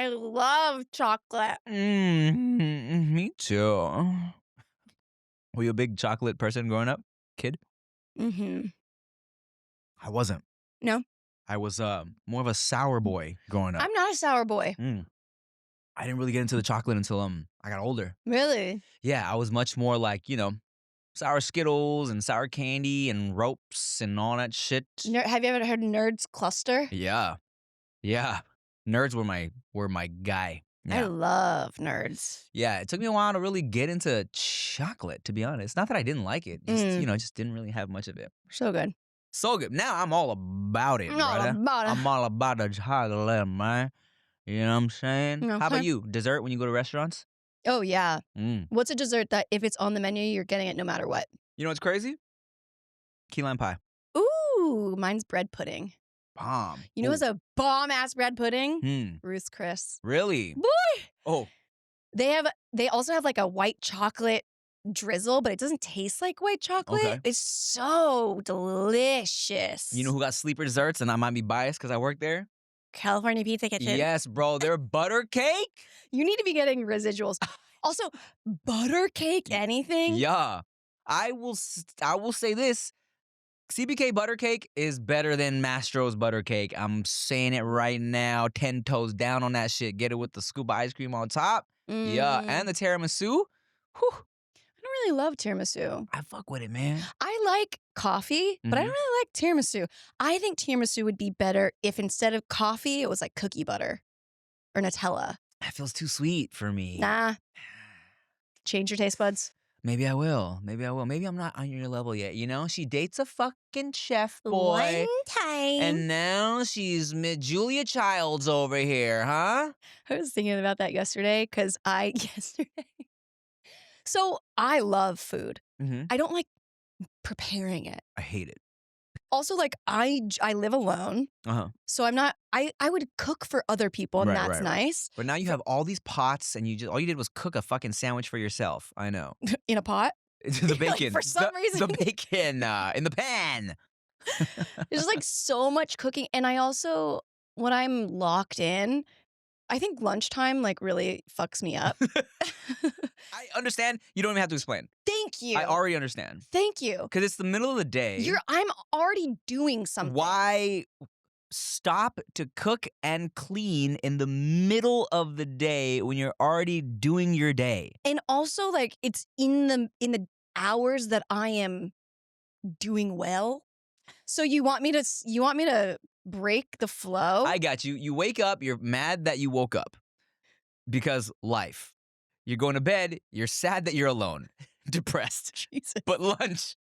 I love chocolate. Me too. Were you a big chocolate person growing up? Kid? Mm-hmm. I wasn't. No? I was more of a sour boy growing up. I'm not a sour boy. I didn't really get into the chocolate until I got older. Really? Yeah, I was much more like, sour Skittles and sour candy and ropes and all that shit. Have you ever heard Nerds Cluster? Yeah. Nerds were my guy. I Yeah. love Nerds. Yeah, it took me a while to really get into chocolate, to be honest. Not that I didn't like it. Just, just didn't really have much of it. So good. So good. Now I'm all about it, brother. I'm all about the chocolate, man. You know what I'm saying? Okay. How about you? Dessert when you go to restaurants? Oh, yeah. Mm. What's a dessert that if it's on the menu, you're getting it no matter what? You know what's crazy? Key lime pie. Ooh, mine's bread pudding. Bomb. You know what's a bomb-ass bread pudding? Ruth's Chris. Really? Boy! Oh. They also have like a white chocolate drizzle, but it doesn't taste like white chocolate. Okay. It's so delicious. You know who got sleeper desserts? And I might be biased because I work there? California Pizza Kitchen. Yes, bro. Their butter cake? You need to be getting residuals. Also, butter cake anything? Yeah. I will say this. CBK butter cake is better than Mastro's butter cake. I'm saying it right now. 10 toes down on that shit. Get it with the scoop of ice cream on top. Yeah. And the tiramisu. Whew. I don't really love tiramisu. I fuck with it, man. I like coffee, but I don't really like tiramisu. I think tiramisu would be better if instead of coffee, it was like cookie butter or Nutella. That feels too sweet for me. Nah. Change your taste buds. Maybe I will. Maybe I'm not on your level yet. You know, she dates a fucking chef boy. One time. And now she's Julia Childs over here, huh? I was thinking about that yesterday because So I love food. I don't like preparing it. I hate it. Also, like I live alone. So I'm not, I would cook for other people and that's nice. But now you have all these pots and all you did was cook a fucking sandwich for yourself. I know. In a pot? The bacon. Like for some reason. The bacon in the pan. There's like so much cooking. And I also, when I'm locked in, I think lunchtime like really fucks me up. I understand. You don't even have to explain. Thank you. I already understand. Thank you. Because it's the middle of the day. I'm already doing something. Why stop to cook and clean in the middle of the day when you're already doing your day? And also like it's in the hours that I am doing well. So you want me to break the flow? I got you. You wake up, you're mad that you woke up because life. You're going to bed, you're sad that you're alone, depressed. Jesus. But lunch,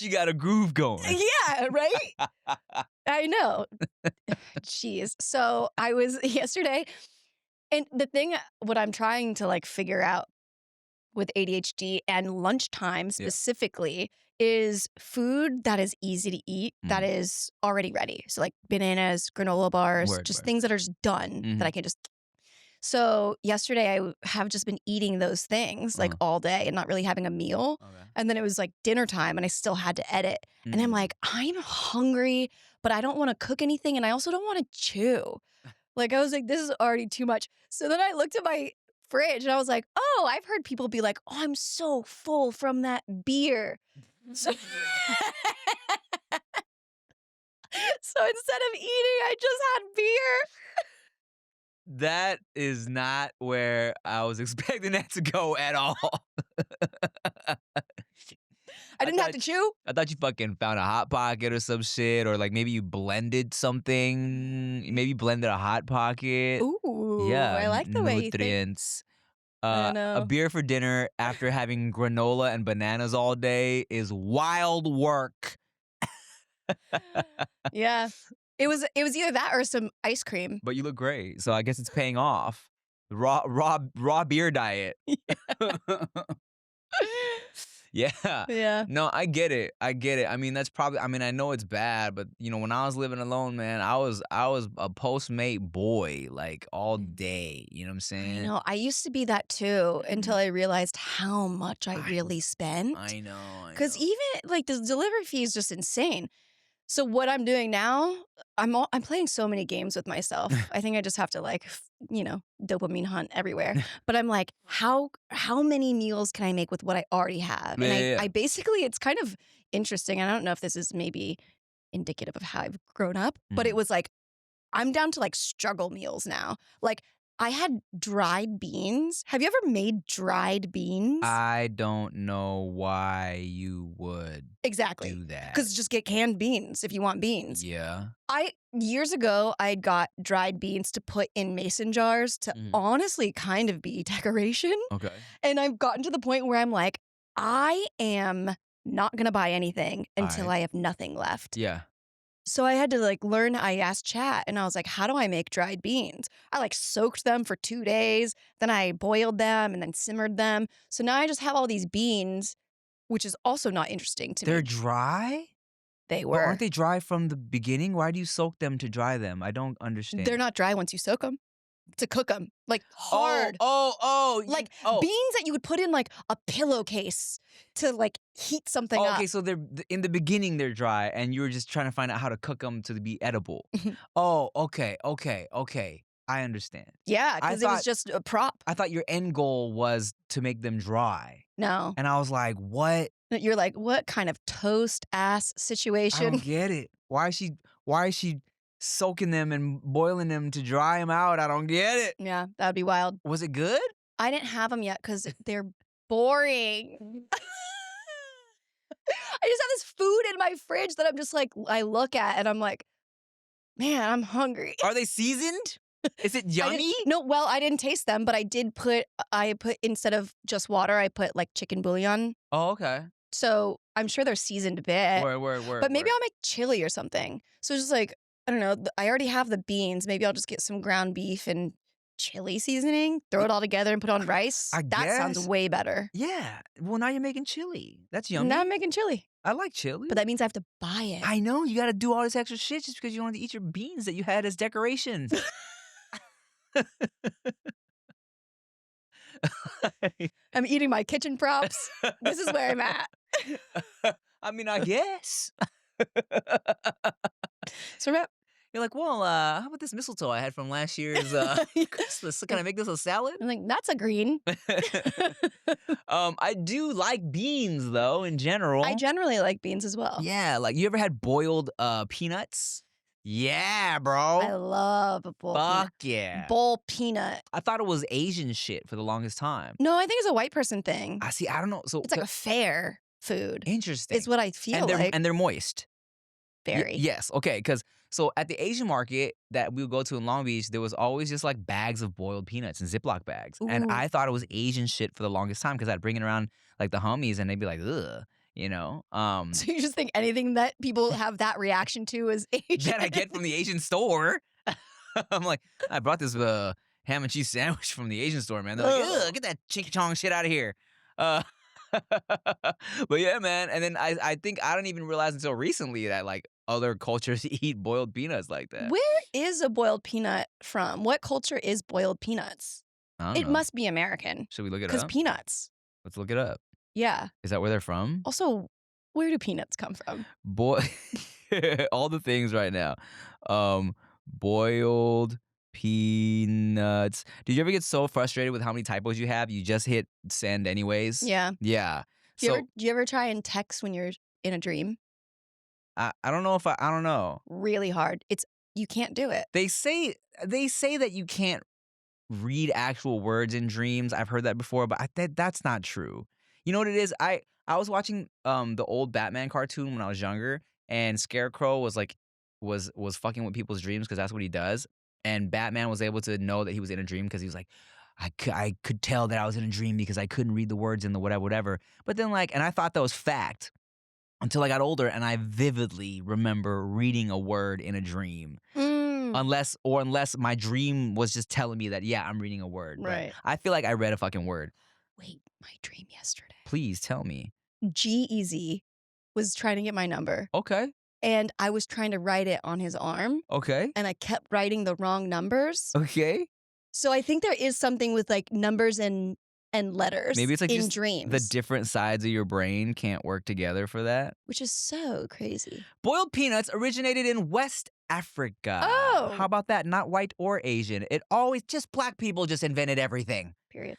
you got a groove going. Yeah, right? I know. Jeez. So I was yesterday, and the thing, what I'm trying to like figure out with ADHD and lunchtime specifically is food that is easy to eat, that is already ready. So like bananas, granola bars, things that are just done that I can just. So yesterday I have just been eating those things like all day and not really having a meal. Okay. And then it was like dinner time and I still had to edit. And I'm like, I'm hungry, but I don't want to cook anything. And I also don't want to chew. Like I was like, this is already too much. So then I looked at my fridge and I was like, oh, I've heard people be like, oh, I'm so full from that beer. So, so instead of eating, I just had beer. That is not where I was expecting that to go at all. I didn't have to chew? I thought you fucking found a Hot Pocket or some shit, or like maybe you blended something. Maybe you blended a Hot Pocket. Ooh, yeah, I like the way you think. A beer for dinner after having granola and bananas all day is wild work. Yeah. It was either that or some ice cream. But you look great, so I guess it's paying off. Raw beer diet. Yeah. No, I get it. I mean, that's probably. I mean, I know it's bad, but you know, when I was living alone, man, I was a Postmate boy like all day. You know what I'm saying? I know. I used to be that too until I realized how much I really spent. I know. Because even like the delivery fee is just insane. So what I'm doing now, I'm playing so many games with myself. I think I just have to like, dopamine hunt everywhere. But I'm like, how many meals can I make with what I already have? Yeah, And yeah, yeah. I basically, it's kind of interesting. I don't know if this is maybe indicative of how I've grown up, but it Mhm. was like I'm down to like struggle meals now. Like I had dried beans. Have you ever made dried beans? I don't know why you would Exactly. do that. Because just get canned beans if you want beans. Yeah. I years ago I got dried beans to put in mason jars to Mhm. honestly kind of be decoration. Okay. And I've gotten to the point where I'm like, I am not gonna buy anything until Alright. I have nothing left. Yeah. So I had to like learn. I asked chat and I was like, how do I make dried beans? I like soaked them for 2 days, then I boiled them and then simmered them. So now I just have all these beans, which is also not interesting to They're me. dry? They But aren't were. they dry from the beginning? Why do you soak them to dry them? I don't They're understand. not dry once you soak them. To cook them, like Oh, hard. oh, oh, Like oh. beans that you would put in like a pillowcase to like heat something Oh, up. okay, so they're in the beginning they're dry, and you were just trying to find out how to cook them to be edible. Oh, okay, okay, okay. I understand. Yeah, I because it was thought just a prop. I thought your end goal was to make them dry, No. and I was like, "What? You're like, what kind of toast ass I don't situation? get it. Why is she soaking them and boiling them to dry them out? I don't get it. Yeah, that would be wild. Was it good? I didn't have them yet because they're boring. I just have this food in my fridge that I'm just like, I look at and I'm like, man, I'm hungry. Are they seasoned? Is it I didn't, yummy? no, well, I didn't taste them, but I put instead of just water, I put like chicken bouillon. Oh, okay. So I'm sure they're seasoned a bit, Word, but maybe word. I'll make chili or something. So it's just like, I don't know. I already have the beans. Maybe I'll just get some ground beef and chili seasoning, throw it all together and put on rice. I That sounds guess. way better. Yeah. Well, now you're making chili. That's Now I'm yummy. making chili, I like chili. but that means I have to buy it. I know you got to do all this extra shit just because you wanted to eat your beans that you had as decoration. I'm eating my kitchen props. This is where I'm at. I mean, I guess. So I'm You're like, well, how about this mistletoe I had from last year's Christmas? So can I make this a salad? like, that's a green. I do like beans though, in general. I generally like beans as well. Yeah, like you ever had boiled peanuts? Yeah, I bro. love a bowl Fuck peanut. yeah. Bowl peanut. I thought it was Asian shit for the longest time. No, I think it's a white person thing. I see. I don't know. So It's like a fair food. interesting. Is what I feel like. And they're moist. Very. Yes. Okay. Because so at the Asian market that we would go to in Long Beach, there was always just like bags of boiled peanuts in Ziploc bags, and Ooh. I thought it was Asian shit for the longest time because I'd bring it around like the homies, and they'd be like, "Ugh," you know. So you just think anything that people have that reaction to is Asian? That I get from the Asian store. I'm like, I brought this ham and cheese sandwich from the Asian store, man. They're like, Ugh. ugh, get that ching chong shit out of here. Uh, but yeah, man. And then I think I didn't even realize until recently that like other cultures eat boiled peanuts like that. Where is a boiled peanut from? What culture is boiled peanuts? I don't It know. must be American. Should we look it Because up? peanuts. Let's look it up. Yeah. Is that where they're from? Also, where do peanuts come from? Boy, all the things right now. Boiled peanuts. Did you ever get so frustrated with how many typos you have? You just hit send anyways. Yeah. Yeah. Do you ever try and text when you're in a dream? I don't know if I don't know. Really hard. You can't do it. They say that you can't read actual words in dreams. I've heard that before, but that's not true. You know what it is? I was watching the old Batman cartoon when I was younger, and Scarecrow was like was fucking with people's dreams because that's what he does. And Batman was able to know that he was in a dream because he was like, I could tell that I was in a dream because I couldn't read the words in the whatever. But then and I thought that was fact until I got older, and I vividly remember reading a word in a dream. Unless my dream was just telling me that, yeah, I'm reading a word. But Right. I feel like I read a fucking word. Wait, my dream yesterday. Please tell me. G-Eazy was trying to get my number. Okay. And I was trying to write it on his arm. Okay. And I kept writing the wrong numbers. Okay. So I think there is something with like numbers and and letters Maybe it's like in just the dreams, different sides of your brain can't work together for that. which is so crazy. Boiled peanuts originated in West Africa. How Oh, about that? Not white or Asian. It always just black people just invented everything. period.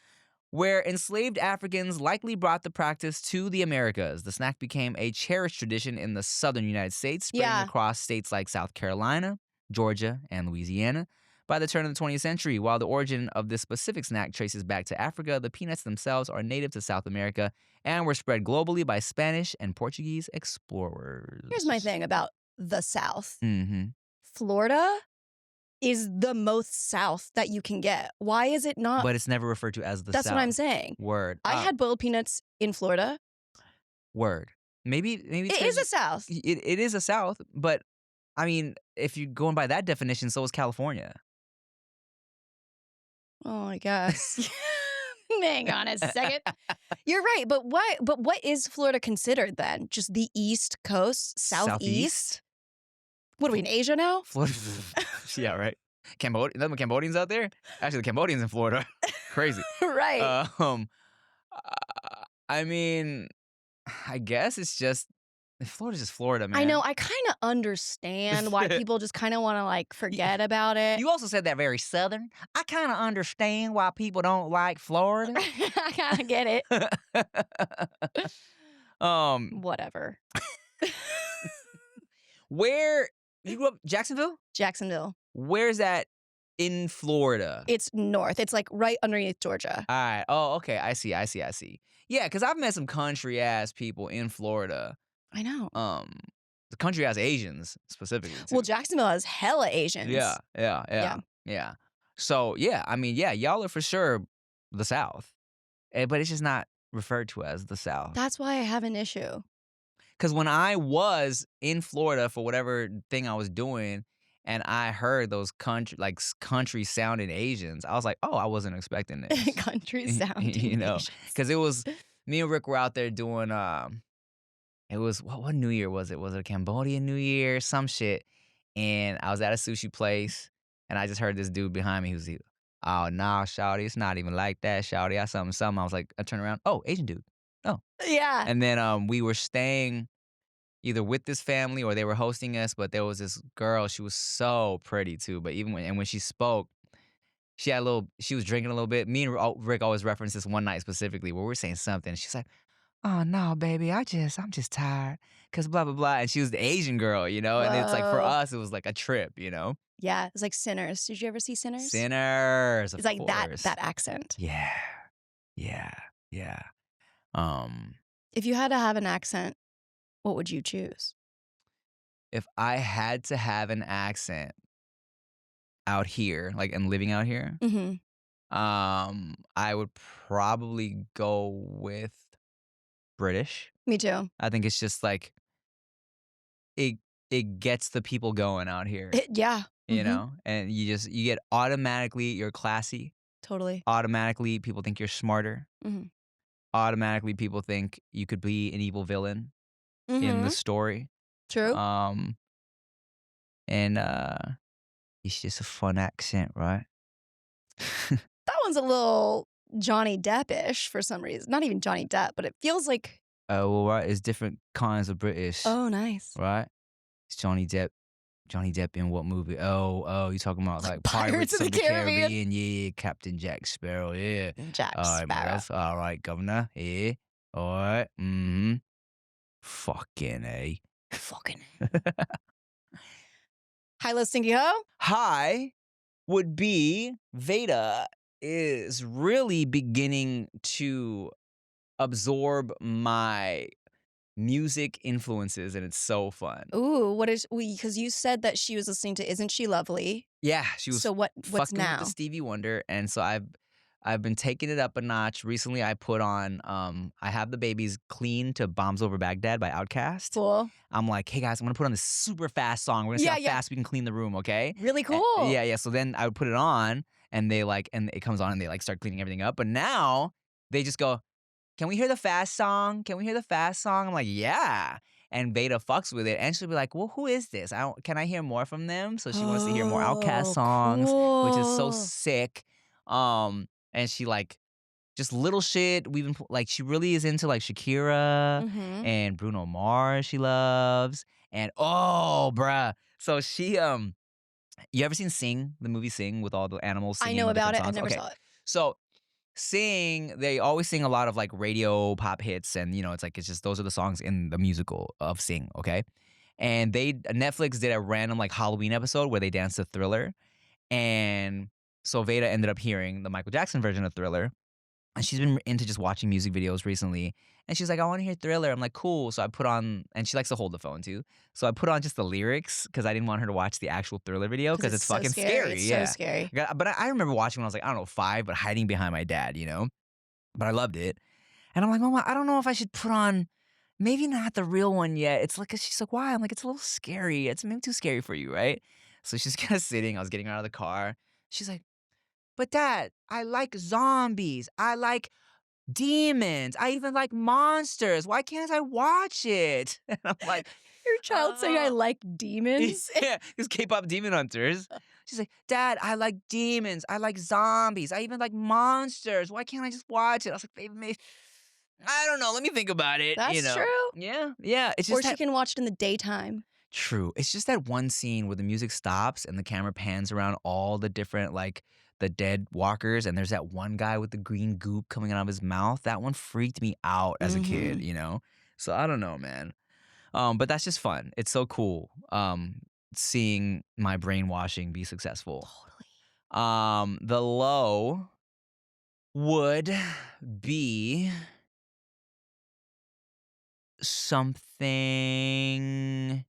Where enslaved Africans likely brought the practice to the Americas. The snack became a cherished tradition in the southern United States, spreading Yeah. across states like South Carolina, Georgia, and Louisiana. By the turn of the 20th century, while the origin of this specific snack traces back to Africa, the peanuts themselves are native to South America and were spread globally by Spanish and Portuguese explorers. Here's my thing about the South. Mm-hmm. Florida is the most South that you can get. Why is it not? But it's never referred to as the That's South. what I'm saying. Word. I had boiled peanuts in Florida. Word. Maybe It is a South. it is a South, but I mean, if you're going by that definition, so is California. Oh, I guess. Hang on a second. You're right, but why? But what is Florida considered then? Just the East Coast, Southeast? What are we in Asia now? Florida. Yeah, right. Cambodia. The Cambodians out there. Actually, the Cambodians in Florida. Crazy. Right. I mean, I guess it's just Florida's just Florida, man. I know. I kind of understand why people just kind of want to like forget about it. You also said that very Southern. I kind of understand why people don't like Florida. I kind of get it. Whatever. Where you grew up, Jacksonville? Jacksonville. Where's that in Florida? It's north. It's like right underneath Georgia. All right. Oh, okay. I see. Yeah, because I've met some country ass people in Florida. I know. The country ass Asians specifically. Too. Well, Jacksonville has hella Asians. Yeah. So yeah, I mean, yeah, y'all are for sure the South, but it's just not referred to as the South. That's why I have an issue. Because when I was in Florida for whatever thing I was doing, and I heard those country sounding Asians, I was like, oh, I wasn't expecting this. Country sounding Asians. Because it was me and Rick were out there doing. It was what New Year was it? Was it a Cambodian New Year? Some shit. And I was at a sushi place, and I just heard this dude behind me who's, oh, nah, shawty, it's not even like that, shawty. I something. I was like, I turned around, oh, Asian dude. Oh. Yeah. And then we were staying either with this family or they were hosting us, but there was this girl, she was so pretty too. But when she spoke, she was drinking a little bit. Me and Rick always reference this one night specifically where we were saying something. She's like, oh no, baby, I'm just tired. Cause blah, blah, blah. And she was the Asian girl, you know? And it's like for Whoa. us, it was like a trip, you know? Yeah. It's like Sinners. Did you ever see Sinners? Sinners. It's like that accent. Yeah. If you had to have an accent, what would you choose? If I had to have an accent out here, like and living out here, Mm-hmm. I would probably go with British. Me too. I think it's just like it gets the people going out here, Yeah. you know? And you get automatically, you're classy. Totally. Automatically people think you're smarter. Mhm. Automatically people think you could be an evil villain in the story. True. And it's just a fun accent, right? That one's a little Johnny Depp-ish for some reason. Not even Johnny Depp, but it feels like. Well, right, it's different kinds of British. Oh, nice. Right? It's Johnny Depp. Johnny Depp in what movie? Oh, you talking about like Pirates of the Caribbean? Yeah, Captain Jack Sparrow. Yeah, Jack all right, Sparrow. that's all right, Governor. Yeah, all right. Mm-hmm. Fucking A. Fucking. Hi, Lo Stinky Ho. Hi would be Veda is really beginning to absorb my music influences, and it's so fun. Ooh, because you said that she was listening to Isn't She Lovely? Yeah, she was. So what's fucking now? with the Stevie Wonder, and so I've been taking it up a notch. Recently, I put on I Have the Babies Clean to Bombs Over Baghdad by Outkast. Cool. I'm like, hey guys, I'm gonna put on this super fast song. We're gonna see how fast we can clean the room, okay? Really cool. Yeah. So then I would put it on, and and it comes on, and they start cleaning everything up. But now they just go, can we hear the fast song? Can we hear the fast song? I'm like, yeah. And Veda fucks with it, and she'll be like, well, who is this? Can I hear more from them? So she wants to hear more Outkast songs, which is so sick. And she just little shit. We've been like, she really is into like Shakira Mhm. and Bruno Mars. She loves, and oh, bruh. So you ever seen Sing, the movie Sing, with all the animals I singing know the about different it, I songs? never Okay, saw it. so Sing, they always sing a lot of like radio pop hits, and it's like it's just those are the songs in the musical of Sing. Okay, and Netflix did a random like Halloween episode where they danced to Thriller, and so Veda ended up hearing the Michael Jackson version of Thriller, and she's been into just watching music videos recently. And she's like, I want to hear Thriller. I'm like, cool. So I put on, and she likes to hold the phone too. So I put on just the lyrics because I didn't want her to watch the actual Thriller video 'Cause because it's it's so fucking scary, scary. it's so Yeah. scary. But I remember watching when I was like, I don't know, 5, but hiding behind my dad, But I loved it. And I'm like, Mama, I don't know if I should put on, maybe not the real one yet. It's like, she's like, why? I'm like, it's a little scary. It's maybe too scary for you, right? So she's kind of sitting. I was getting her out of the car. She's like, but Dad, I like zombies. I like demons. I even like monsters. Why can't I watch it? And I'm like, Your child saying, "I uh, like demons?" yeah, because K-pop demon hunters. She's like, Dad, I like demons. I like zombies. I even like monsters. Why can't I just watch it? I was like, baby, maybe, I don't know. Let me think about it. That's true. Yeah, yeah. It's Or just she that can watch it in the daytime. true. It's just that one scene where the music stops and the camera pans around all the different like the dead walkers, and there's that one guy with the green goop coming out of his mouth. That one freaked me out as a kid, Mhm. So I don't know, man. But that's just fun. It's so cool. Seeing my brainwashing be successful. Totally. The low would be something.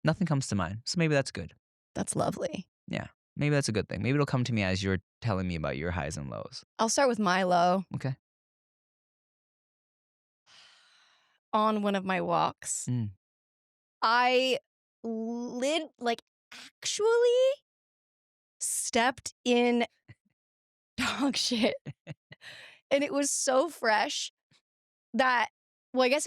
Nothing comes to mind. So maybe that's good. That's lovely. Yeah. Maybe that's a good thing. Maybe it'll come to me as you're telling me about your highs and lows. I'll start with my low. Okay. On one of my walks, Mm. I actually stepped in dog shit, and it was so fresh that well, I guess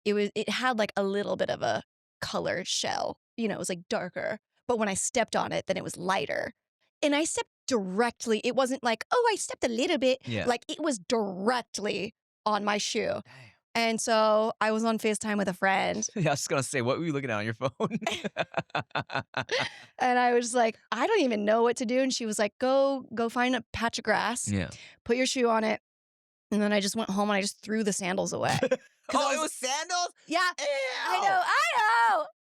it had, like, a little bit of a color shell, it was, like, darker, but when I stepped on it, then it was lighter, and I stepped directly it wasn't like, "Oh, I stepped a little bit," Yeah. like, it was directly on my shoe, Damn. and so I was on FaceTime with a friend, Yeah, I was just gonna say, what were you looking at on your phone? and I was like, "I don't even know what to do," and she was like, "Go find a patch of grass, Yeah. put your shoe on it," and then I just went home and I just threw the sandals away. 'Cause I Oh, it was sandals? Yeah, Ew. I know!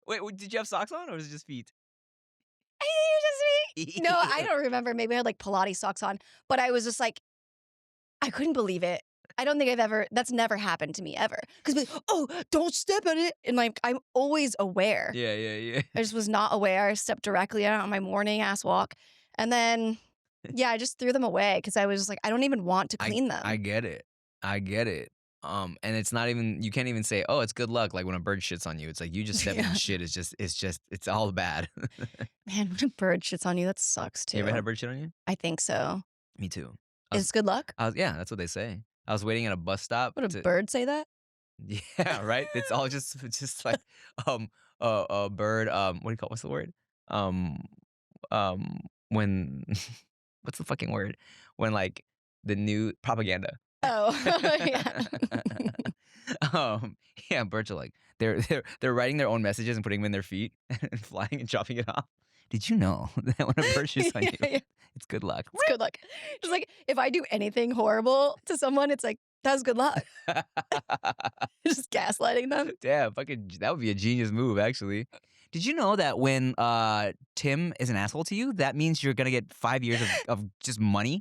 Wait, did you have socks on or was it just feet? I think it was just me. No, I don't remember. Maybe I had, like, Pilates socks on, but I was just like I couldn't believe it. I don't think that's never happened to me ever. 'Cause like, "Oh, don't step on it," and, like, I'm always aware. Yeah, yeah, yeah. I just was not aware. I stepped directly out on my morning ass walk, and then, yeah, I just threw them away because I was just like, I don't even want to clean I them. get it. I get it. And it's not even you can't even say, "Oh, it's good luck," like when a bird shits on you. It's like you just stepping in Yeah. shit it's all bad. Man, when a bird shits on you, that sucks You ever had a too. bird shit on you? I think so. Me too. I was Is good luck? yeah, that's what they say. I was waiting at a bus stop Would a to bird say that? yeah, right? It's all just like um a bird what do you call what's the word? Um when what's the fucking word? When like the new propaganda. Oh, yeah. um yeah, birds are like they're writing their own messages and putting them in their feet and flying and chopping it off. Did you know that when a bird shits on Yeah, you, yeah. it's good luck? It's good luck. Just like, if I do anything horrible to someone, it's like, "That's good luck." Just gaslighting them. Damn, fucking that would be a genius move, actually. Did you know that when Tim is an asshole to you, that means you're gonna get 5 years of just money?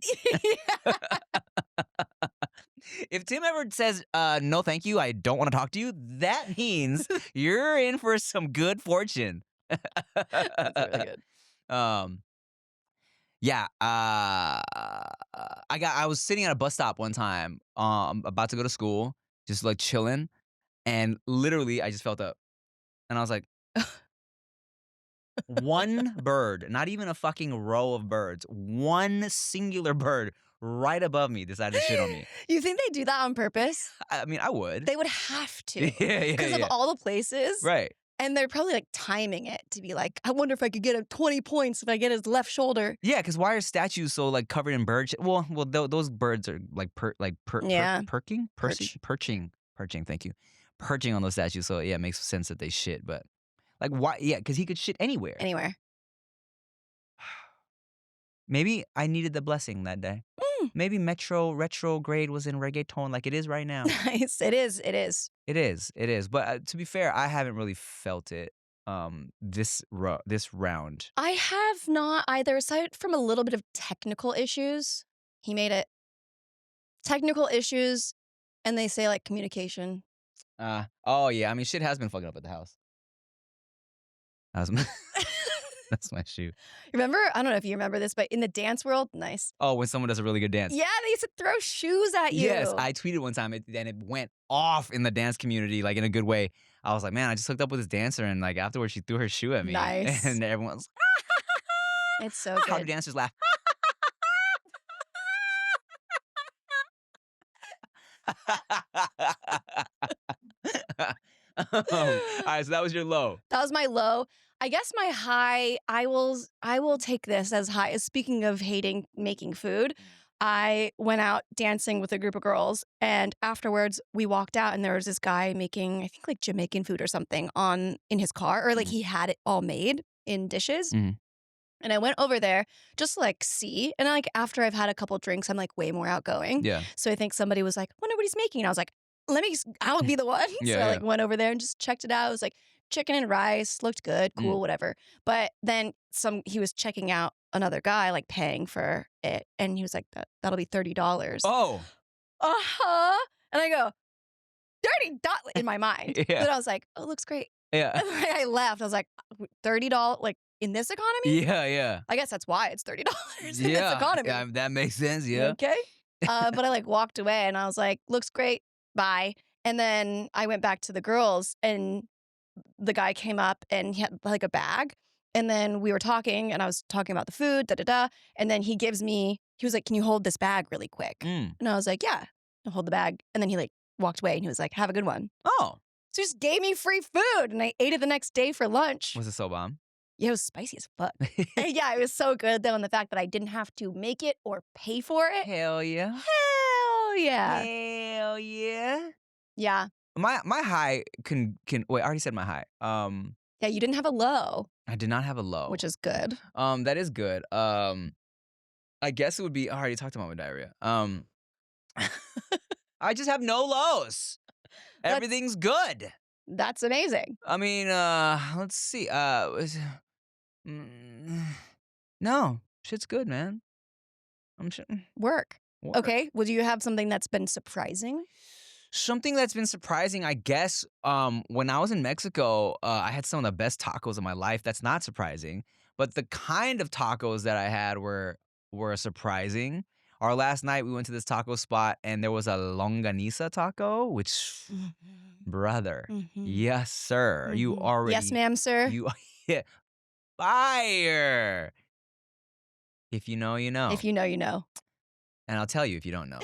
If Tim ever says, no thank you, I don't want to talk to you, that means you're in for some good fortune. That's really good. Um yeah, I was sitting at a bus stop one time, about to go to school, just like chilling, and literally I just felt up. And I was like, one bird, not even a fucking row of birds, one singular bird right above me decided to shit on me. You think they do that on purpose? I mean, I would. They would have to. Yeah, yeah, Because of yeah. all the places. Right. And they're probably, like, timing it to be like, "I wonder if I could get him 20 points if I get his left shoulder." Yeah, because why are statues so like covered in bird shit? Well, those birds are like Yeah. Perch. perching. Thank you, perching on those statues. So yeah, it makes sense that they shit. But like, why? Yeah, because he could shit anywhere. Anywhere. Maybe I needed the blessing that day. Mm. Maybe Metro retrograde was in reggaeton like it is right now. Nice. It is, it is. It is, it is. But to be fair, I haven't really felt it this round. I have not either, aside from a little bit of technical issues. He made it. Technical issues, and they say, like, communication. Oh yeah, I mean shit has been fucking up at the house. That's my, that's my shoe. Remember? I don't know if you remember this, but in the dance world, nice. Oh, when someone does a really good dance. Yeah, they used to throw shoes at you. Yes, I tweeted one time and it went off in the dance community, like in a good way. I was like, man, I just hooked up with this dancer, and like afterwards she threw her shoe at me. Nice. And everyone's It's so how the good. dancers laugh. All right, so that was your low. That was my low. I guess my high, I will take this as high. Speaking of hating making food, I went out dancing with a group of girls, and afterwards we walked out and there was this guy making, I think, like Jamaican food or something in his car, or like he had it all made in dishes. Mhm. And I went over there just to like see. And like after I've had a couple drinks, I'm like way more outgoing. Yeah. So I think somebody was like, wonder what he's making. And I was like, I'll be the one. Yeah, So I like yeah. went over there and just checked it out. It was like chicken and rice, looked good, cool, Mm. whatever. But then he was checking out another guy, like paying for it. And he was like, that'll be $30. Oh. Uh-huh. And I go, $30 in my mind. Yeah. Then I was like, oh, it looks great. Yeah. And then I left. I was like, $30, like in this economy? Yeah, yeah. I guess that's why it's $30 in this Yeah. economy. Yeah, that makes sense, yeah. Okay. But I like walked away and I was like, looks great. Bye. And then I went back to the girls and the guy came up and he had like a bag. And then we were talking and I was talking about the food, da da da. And then he was like, can you hold this bag really quick? Mm. And I was like, yeah, I'll hold the bag. And then he like walked away and he was like, have a good one. Oh. So he just gave me free food and I ate it the next day for lunch. Was it so bomb? Yeah, it was spicy as fuck. And yeah, it was so good though, and the fact that I didn't have to make it or pay for it. Hell yeah. Hell yeah. Hell yeah. Yeah. My high can wait, I already said my high. Yeah, you didn't have a low, I did not have a low. which is good. That is good. I guess it would be I already talked about my diarrhea. I just have no lows. That's- Everything's good. That's amazing. I mean, let's see. No, shit's good, man. I'm sure. Work. Okay. Well, do you have something that's been surprising? Something that's been surprising, I guess, when I was in Mexico, I had some of the best tacos of my life. That's not surprising, but the kind of tacos that I had were surprising. Our last night, we went to this taco spot, and there was a longaniza taco, which, brother, yes, sir, you already, Yes, ma'am, sir. you, yeah, fire. If you know, you know. If you know, you know. And I'll tell you if you don't know.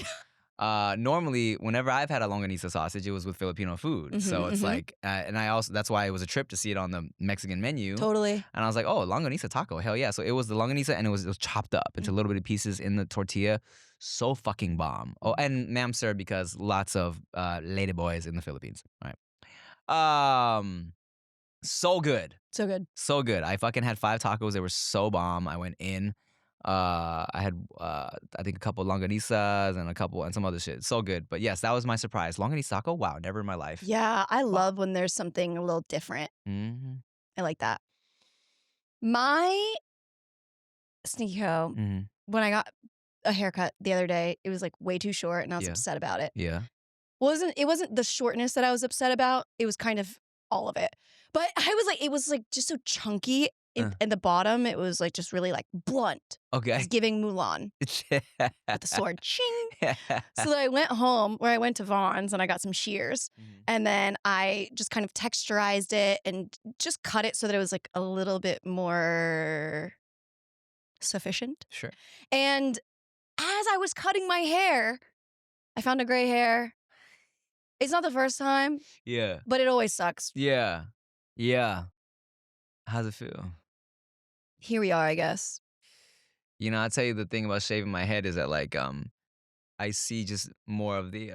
Normally, whenever I've had a longaniza sausage, it was with Filipino food. So it's like, and I also, that's why it was a trip to see it on the Mexican menu. Totally. And I was like, oh, longaniza taco, hell yeah. So it was the longaniza and it was chopped up into little bitty pieces in the tortilla. So fucking bomb. Oh, and ma'am, sir, because lots of lady boys in the Philippines. All right. So good. So good. So good. I fucking had 5 tacos. They were so bomb. I went in. I had I think a couple longanizas and some other shit. So good. But yes, that was my surprise. Longaniza taco? Wow, never in my life. Yeah, I love when there's something a little different. Mm-hmm. I like that. My sneaky hoe, when I got a haircut the other day, it was like way too short and I was upset about it. Yeah. It wasn't the shortness that I was upset about. It was kind of all of it. But it was like just so chunky. In the bottom, it was like just really like blunt. Okay. It's giving Mulan with the sword. Ching. So then I went home where I went to Vaughn's and I got some shears. And then I just kind of texturized it and just cut it so that it was like a little bit more sufficient. Sure. And as I was cutting my hair, I found a gray hair. It's not the first time. Yeah. But it always sucks. Yeah. Yeah. How's it feel? Here we are, I guess. I tell you the thing about shaving my head is that like I see just more of the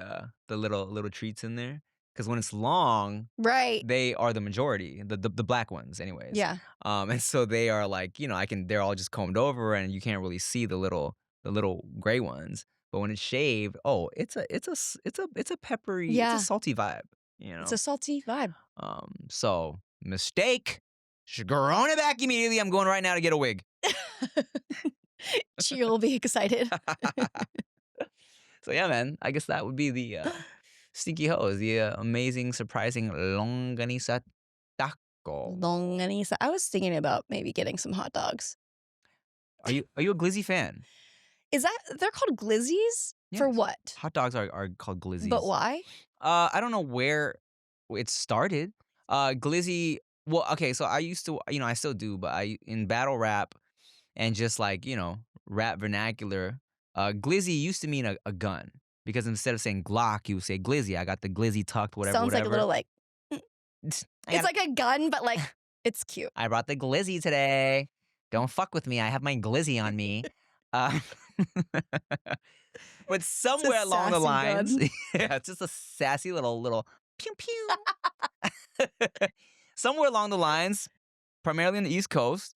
little treats in there because when it's long, Right. they are the majority, the black ones, anyways. Yeah. And so they are like they're all just combed over and you can't really see the little gray ones. But when it's shaved, oh, it's a peppery, it's a Yeah. salty vibe, It's a salty vibe. So mistake. Should grown it back immediately. I'm going right now to get a wig. She'll be excited. So yeah, man. I guess that would be the stinky hose, the amazing, surprising longanisa taco. Longanisa. I was thinking about maybe getting some hot dogs. Are you a glizzy fan? Is that they're called glizzies? For Yes. what? Hot dogs are called glizzies. But why? I don't know where it started. Glizzy. Well, okay. So I used to, I still do, but I in battle rap and just like rap vernacular. Glizzy used to mean a gun because instead of saying Glock, you would say glizzy. I got the glizzy tucked, whatever. Sounds like a little like I it's got- like a gun, but like it's cute. I brought the glizzy today. Don't fuck with me. I have my glizzy on me. Uh, but somewhere along the sassy lines, gun. yeah, it's just a sassy little pew pew. Somewhere along the lines, primarily on the East Coast,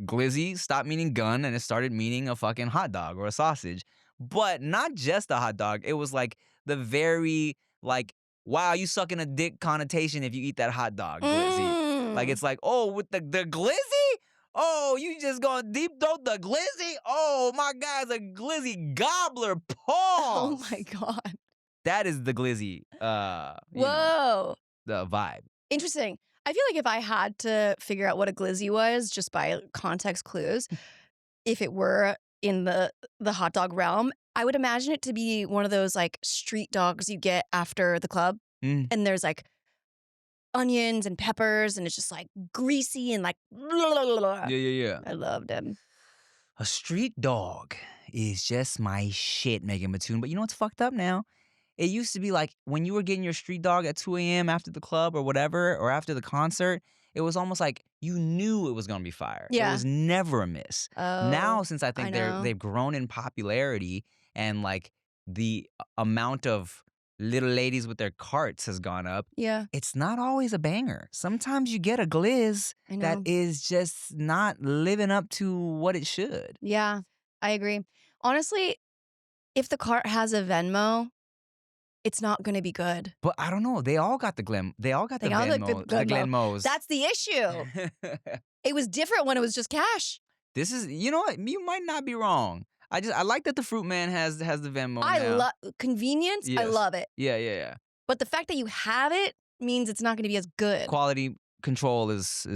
glizzy stopped meaning gun and it started meaning a fucking hot dog or a sausage. But not just a hot dog. It was like the very like, wow, you sucking a dick connotation if you eat that hot dog, glizzy. Like it's like, oh, with the glizzy? Oh, you just gonna deep throat the glizzy? Oh, my guy's a glizzy gobbler. Pause. Oh my god. That is the glizzy, Whoa. the vibe. Interesting. I feel like if I had to figure out what a glizzy was just by context clues, if it were in the hot dog realm, I would imagine it to be one of those like street dogs you get after the club. Mm. And there's like onions and peppers and it's just like greasy and like Yeah. I loved them. A street dog is just my shit, Megan Mattoon. But you know what's fucked up now? It used to be like when you were getting your street dog at 2 a.m. after the club or whatever, or after the concert, it was almost like you knew it was going to be fire. Yeah. It was never a miss. Oh, Now, since I think I know. they've grown in popularity and like the amount of little ladies with their carts has gone up, Yeah, it's not always a banger. Sometimes you get a glizz I know. that is just not living up to what it should. Yeah, I agree. Honestly, if the cart has a Venmo, it's not going to be good. But I don't know. They all got the They all got the Venmo, the Venmo. Glenmos. That's the issue. It was different when it was just cash. This is, you know what? You might not be wrong. I like that the Fruit Man has the Venmo I now. love convenience. I Yes. love it. Yeah. But the fact that you have it means it's not going to be as good. Quality control is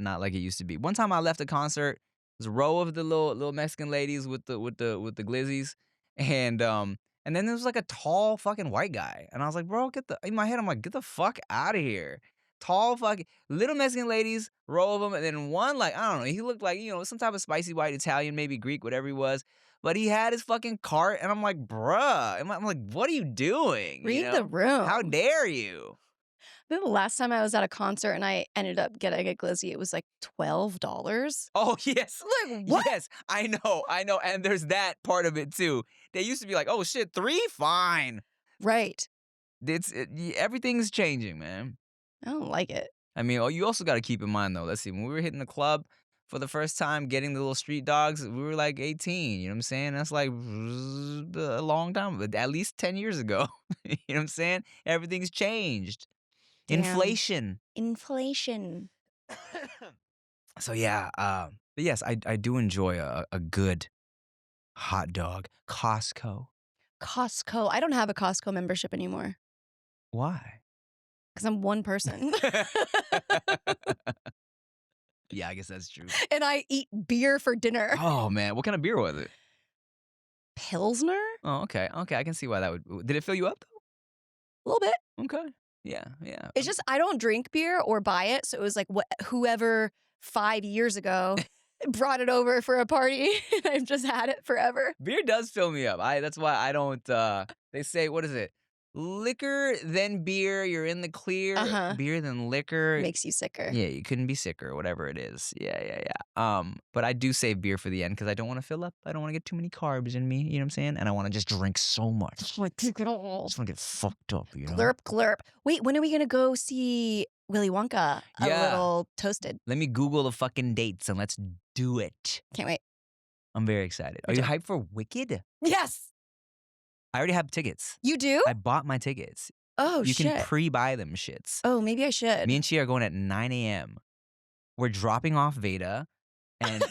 not like it used to be. One time I left a concert, there's a row of the little Mexican ladies with the glizzies, and then there was like a tall fucking white guy, and I was like, bro, in my head I'm like, get the fuck out of here. Tall fucking little Mexican ladies, row of them, and then one like I don't know, he looked like some type of spicy white Italian, maybe Greek, whatever he was. But he had his fucking cart, and I'm like, bruh. I'm like, what are you doing? Read the room. How dare you? I think the last time I was at a concert and I ended up getting a glizzy, it was like $12. Oh, yes. Like, what? Yes, I know. And there's that part of it, too. They used to be like, oh, shit, 3? Fine. Right. Everything's changing, man. I don't like it. I mean, you also got to keep in mind, though. Let's see. When we were hitting the club for the first time, getting the little street dogs, we were like 18. You know what I'm saying? That's like a long time, but at least 10 years ago. You know what I'm saying? Everything's changed. Damn. Inflation. So yeah, but yes, I do enjoy a good hot dog. Costco. I don't have a Costco membership anymore Why? because I'm one person. Yeah, I guess that's true. And I eat beer for dinner. Oh man, what kind of beer was it? Pilsner? Oh, okay, I can see why that would. Did it fill you up A little bit. though? Okay, yeah. It's just I don't drink beer or buy it, so it was like whoever 5 years ago brought it over for a party, and I've just had it forever. Beer does fill me up. That's why I don't. They say, what is it? Liquor, then beer. You're in the clear. Uh-huh. Beer, then liquor. Makes you sicker. Yeah, you couldn't be sicker, whatever it is. Yeah. But I do save beer for the end because I don't want to fill up. I don't want to get too many carbs in me. You know what I'm saying? And I want to just drink so much. Like, take it all. Just want to get fucked up. You know. Glurp, glurp. Wait, when are we gonna go see Willy Wonka? A Yeah. little toasted. Let me Google the fucking dates and let's do it. Can't wait. I'm very excited. Are Me you too. hyped for Wicked? Yes, I already have tickets. you do. I bought my tickets. Oh You shit. can pre-buy them shits. Oh, maybe I should. Me and Chi are going at 9 a.m. We're dropping off Veda, and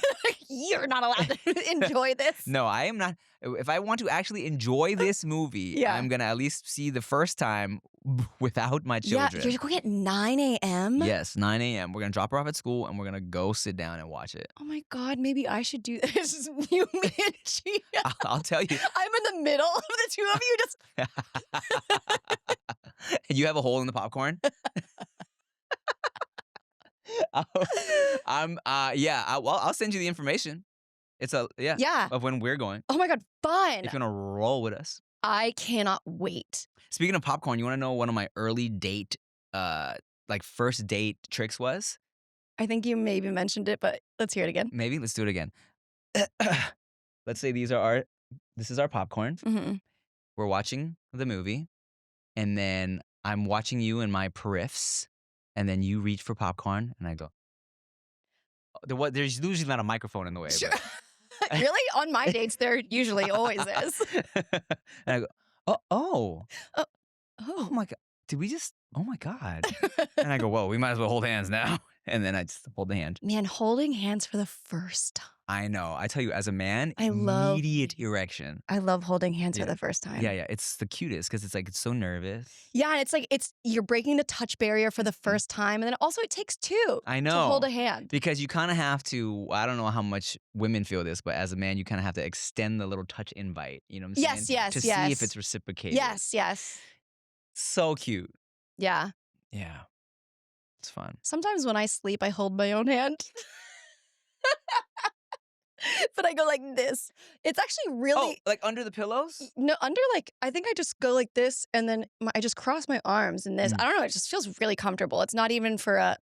You're not allowed to enjoy this. no, I am not. If I want to actually enjoy this movie, Yeah. I'm gonna at least see the first time without my Yeah, children. you're going at 9 a.m.? Yes, 9 a.m. We're gonna drop her off at school, and we're gonna go sit down and watch it. Oh my God, maybe I should do this. You, me, and Gia. I'll tell you. I'm in the middle of the two of you. Just And you have a hole in the popcorn. I'll send you the information. It's yeah. of when we're going. Oh my God, fun. If you wanna roll with us. I cannot wait. Speaking of popcorn, you wanna know one of my early date, first date tricks was? I think you maybe mentioned it, but let's hear it again. Maybe let's do it again. Let's say this is our popcorn. Mm-hmm. We're watching the movie, and then I'm watching you in my periffs, and then you reach for popcorn, and I go. There's usually not a microphone in the way. Sure. But Really? On my dates, there usually always is. and I go, oh Oh. my God, did we just? Oh my God. And I go, whoa, we might as well hold hands now. And then I just hold the hand. Man, holding hands for the first time. I know. I tell you, as a man, I love- immediate erection. I love holding hands for Yeah. the first time. Yeah. It's the cutest because it's so nervous. Yeah, and it's you're breaking the touch barrier for the first time, and then also it takes two I to know. hold a hand. Because you kind of have to, I don't know how much women feel this, but as a man, you kind of have to extend the little touch invite. You know what I'm Yes, saying? yes, To yes. see if it's reciprocated. Yes. So cute. Yeah. Yeah. It's fun. Sometimes when I sleep, I hold my own hand. But I go like this. It's actually really like under the pillows? no under I think I just go like this, and then I just cross my arms in this. Mm. I don't know. It just feels really comfortable. It's not even for a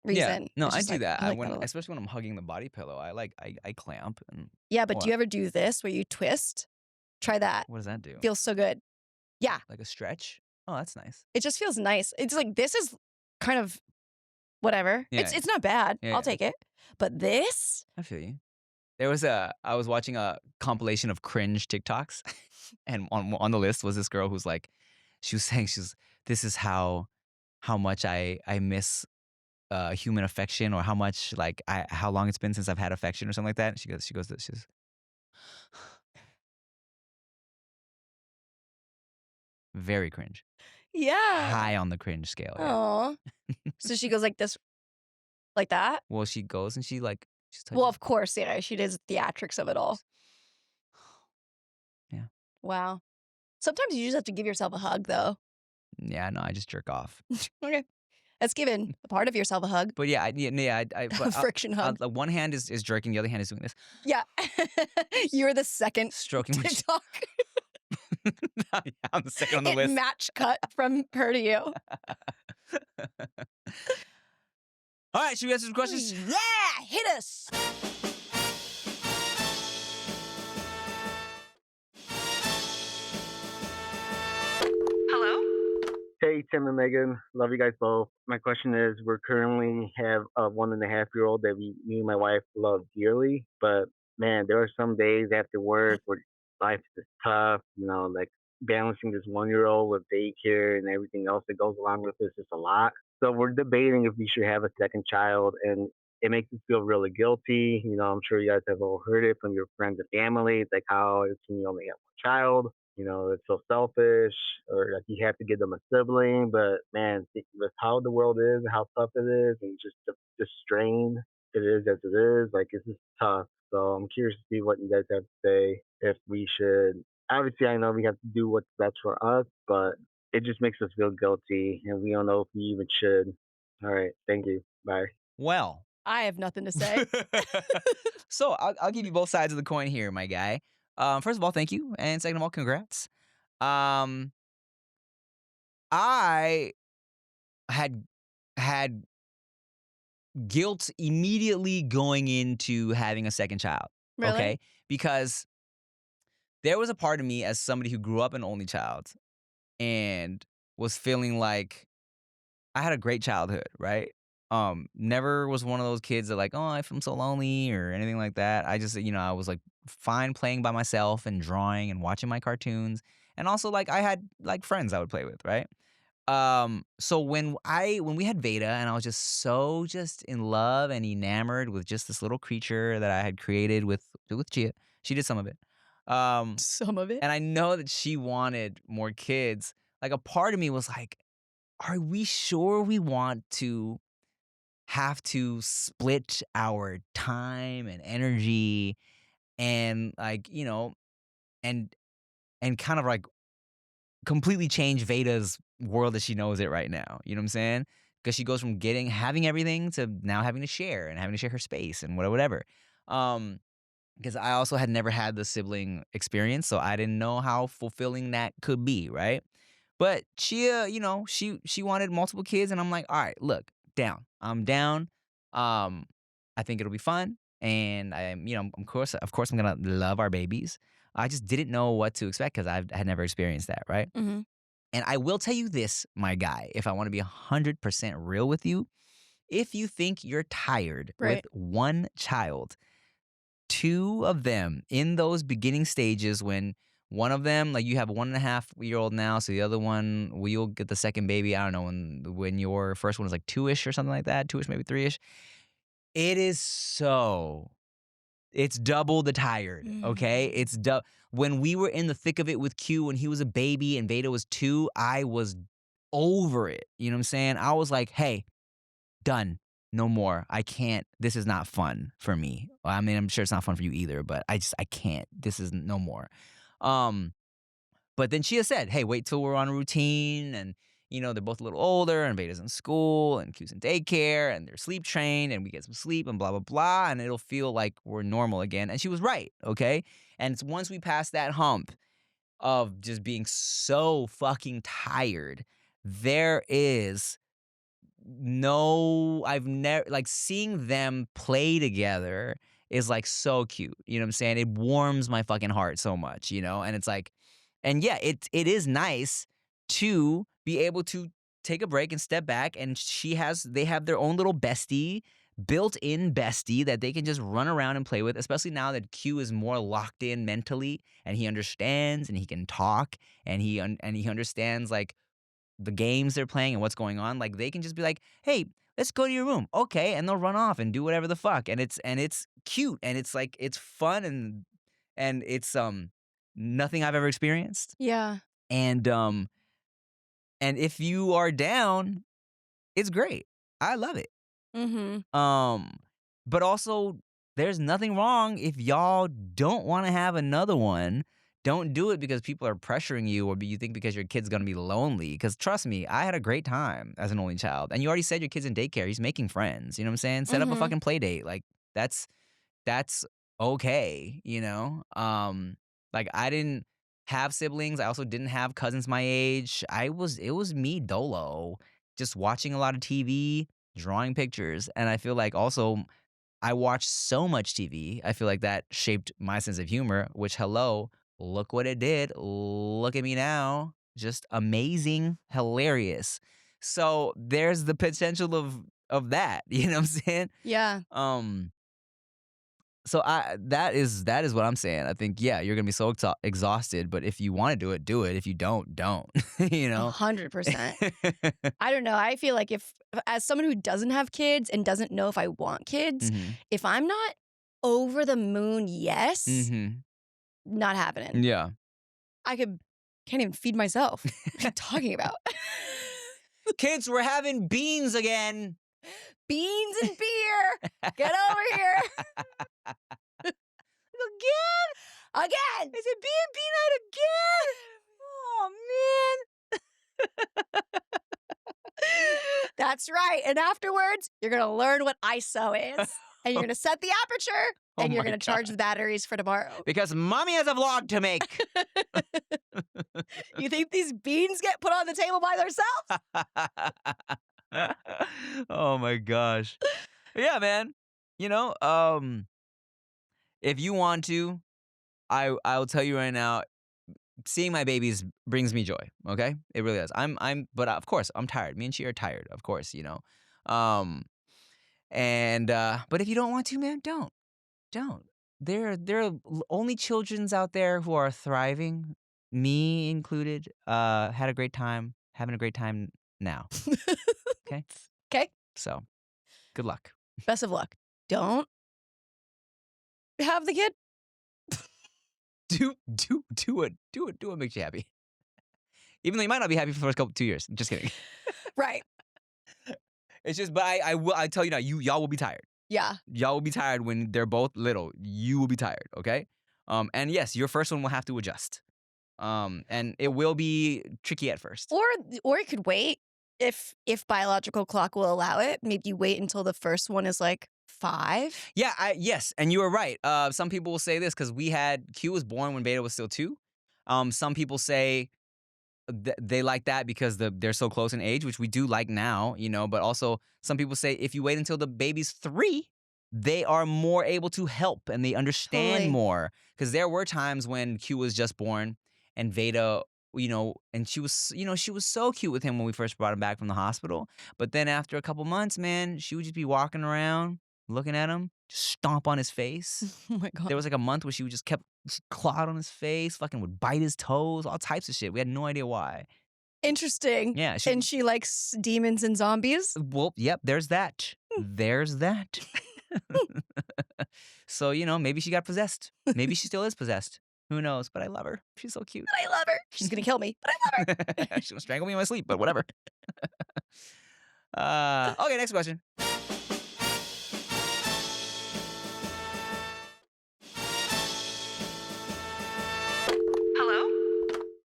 reason. Yeah. No, It's I just do that. I like that a lot. Especially when I'm hugging the body pillow. I clamp and Yeah, but do you What? ever do this where you twist? Try that. what does that do? Feels so good. Yeah, Like a stretch? Oh, that's nice. it just feels nice. It's like this is kind of whatever. Yeah. It's not bad. Yeah, I'll yeah. take it. But this, I feel you. I was watching a compilation of cringe TikToks, and on the list was this girl who's like, she was saying this is how much I miss human affection, or how much how long it's been since I've had affection or something like that. She goes very cringe, yeah. high on the cringe scale. Yeah. Oh. So she goes like this, like that. Well, she goes and she's Well, of course, yeah. She does theatrics of it all. Yeah. Wow. Sometimes you just have to give yourself a hug, though. Yeah, no, I just jerk off. Okay. That's giving a part of yourself a hug. But yeah, A but friction hug. one hand is jerking, the other hand is doing this, Yeah. You're the second stroking my TikTok yeah, I'm the second on the list. match cut from her to you. All right, should we answer some questions? Yeah, hit us. Hello? Hey, Tim and Megan. Love you guys both. My question is, we're currently have a 1.5-year-old that me and my wife love dearly, but man, there are some days after work where life is tough, like balancing this 1-year-old with daycare and everything else that goes along with this is a lot. So we're debating if we should have a second child, and it makes us feel really guilty. I'm sure you guys have all heard it from your friends and family. It's like, how can you only have one child? It's so selfish, or like you have to give them a sibling. But man, with how the world is and how tough it is, and just the strain it is as it is, like it's just tough. So I'm curious to see what you guys have to say. If we should, obviously, I know we have to do what's best for us, but it just makes us feel guilty, and we don't know if we even should. All right, thank you. Bye. Well, I have nothing to say. so I'll give you both sides of the coin here, my guy. First of all, thank you, and second of all, congrats. I had had guilt immediately going into having a second child. Really? Okay, because there was a part of me as somebody who grew up an only child and was feeling like I had a great childhood, right? Never was one of those kids that like, oh, I feel so lonely or anything like that. I just, I was like fine playing by myself and drawing and watching my cartoons. And also like I had like friends I would play with, right? So when we had Veda and I was just in love and enamored with just this little creature that I had created with Chia. She did some of it. Um, Some of it. and I know that she wanted more kids. Like a part of me was like, are we sure we want to have to split our time and energy and like, and kind of like completely change Veda's world as she knows it right now. You know what I'm saying? Because she goes from having everything to now having to share and having to share her space and whatever. Um, because I also had never had the sibling experience, so I didn't know how fulfilling that could be, right? But Chia, she wanted multiple kids, and I'm like, all right, look, down. I'm down. I think it'll be fun, and of course, I'm gonna love our babies. I just didn't know what to expect because I had never experienced that, right? Mm-hmm. And I will tell you this, my guy, if I want to be 100% real with you, if you think you're tired with Right. one child, two of them in those beginning stages when one of them, like you have a 1.5-year-old now, so the other one, you'll get the second baby, I don't know, when your first one is like 2-ish or something like that, 2-ish, maybe 3-ish. It is it's double the tired, okay? Mm. When we were in the thick of it with Q when he was a baby and Veda was 2, I was over it. You know what I'm saying? I was like, hey, done. No more. I can't. This is not fun for me. I mean, I'm sure it's not fun for you either, but I can't. This is no more. Um, but then Chia said, hey, wait till we're on a routine and they're both a little older and Veda's in school and Q's in daycare and they're sleep trained and we get some sleep and blah, blah, blah. And it'll feel like we're normal again. And she was right. Okay. And it's once we pass that hump of just being so fucking tired, there is no, I've never like seeing them play together is like so cute. You know what I'm saying? It warms my fucking heart so much, and it's like, and yeah, it is nice to be able to take a break and step back and they have their own little bestie, built-in bestie that they can just run around and play with, especially now that Q is more locked in mentally and he understands and he can talk and he understands like the games they're playing and what's going on. Like they can just be like, "Hey, let's go to your room." Okay, and they'll run off and do whatever the fuck. And it's cute and it's like it's fun and it's nothing I've ever experienced. Yeah. And if you are down, it's great. I love it. Mm-hmm. But also there's nothing wrong if y'all don't want to have another one. Don't do it because people are pressuring you or you think because your kid's going to be lonely. Because trust me, I had a great time as an only child. And you already said your kid's in daycare. He's making friends. You know what I'm saying? Set up a Mm-hmm. fucking play date. Like that's okay, like I didn't have siblings. I also didn't have cousins my age. It was me dolo, just watching a lot of TV, drawing pictures, and I feel like also I watched so much TV. I feel like that shaped my sense of humor, which hello, look what it did. Look at me now. Just amazing, hilarious. So there's the potential of that, you know what I'm saying? Yeah. Um so that is what I'm saying. I think yeah, you're gonna be so exhausted, but if you want to do it, do it. If you don't, you know. 100%. I don't know. I feel like as someone who doesn't have kids and doesn't know if I want kids, Mhm. if I'm not over the moon, yes, Mhm. not happening. Yeah. Can't even feed myself. What are you talking about? Kids, we're having beans again. Beans and beer. Get over here. Again? Again. Is it B&B night again? Oh That's right. And afterwards, you're going to learn what ISO is. And you're going to set the aperture and you're my going to charge God. the batteries for tomorrow. Because mommy has a vlog to make. You think these beans get put on the table by themselves? Oh my gosh. Yeah, man. You know, if you want to, I'll tell you right now, seeing my babies brings me joy. Okay, it really does. But of course, I'm tired. Me and she are tired. Of course, you know. But if you don't want to, man, don't. There are only childrens out there who are thriving, me included. Had a great time, having a great time now. Okay, Okay. so good luck. Best of luck. Don't have the kid. Do what makes you happy. Even though you might not be happy for the first 2 years. Just kidding. Right. It's just, but I tell you now, y'all will be tired. Yeah. Y'all will be tired when they're both little. You will be tired, okay? And yes, your first one will have to adjust. And it will be tricky at first. Or you could wait if biological clock will allow it. Maybe you wait until the first one is like 5. Yeah, yes, and you were right. Some people will say this because Q was born when Beta was still 2. Some people say they like that because they're so close in age, which we do like now, you know. But also, some people say if you wait until the baby's 3, they are more able to help and they understand Totally. more. Because there were times when Q was just born and Veda, you know, and she was so cute with him when we first brought him back from the hospital. But then after a couple months, man, she would just be walking around, looking at him, just stomp on his face. Oh my God. There was like a month where she kept clawed on his face, fucking would bite his toes, all types of shit. We had no idea why. Interesting. Yeah. And she likes demons and zombies. Well, yep, there's that. There's that. So, you know, maybe she got possessed. Maybe she still is possessed. Who knows? But I love her. She's so cute. But I love her. She's going to kill me, but I love her. She's gonna strangle me in my sleep, but whatever. Okay, next question.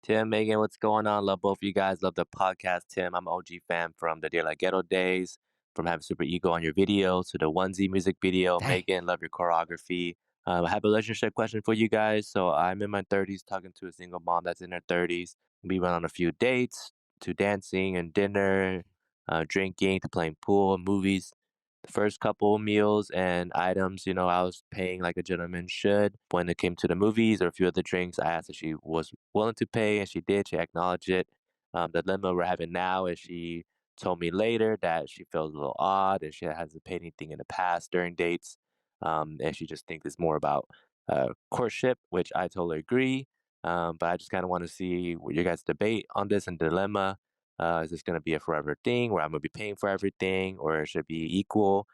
Tim, Megan, what's going on? Love both of you guys. Love the podcast, Tim. I'm an OG fan from the Dear Like Ghetto days, from having Super Ego on your videos to the onesie music video. Dang. Megan, love your choreography. I have a relationship question for you guys. So I'm in my 30s talking to a single mom that's in her 30s. We went on a few dates, to dancing and dinner, drinking, to playing pool, movies. The first couple meals and items, you know, I was paying like a gentleman should. When it came to the movies or a few other drinks, I asked if she was willing to pay, and she did. She acknowledged it. The dilemma we're having now is she told me later that she feels a little odd and she hasn't paid anything in the past during dates. And she just thinks it's more about courtship, which I totally agree. But I just kind of want to see what your guys' debate on this and dilemma. Is this going to be a forever thing where I'm going to be paying for everything, or it should be equal?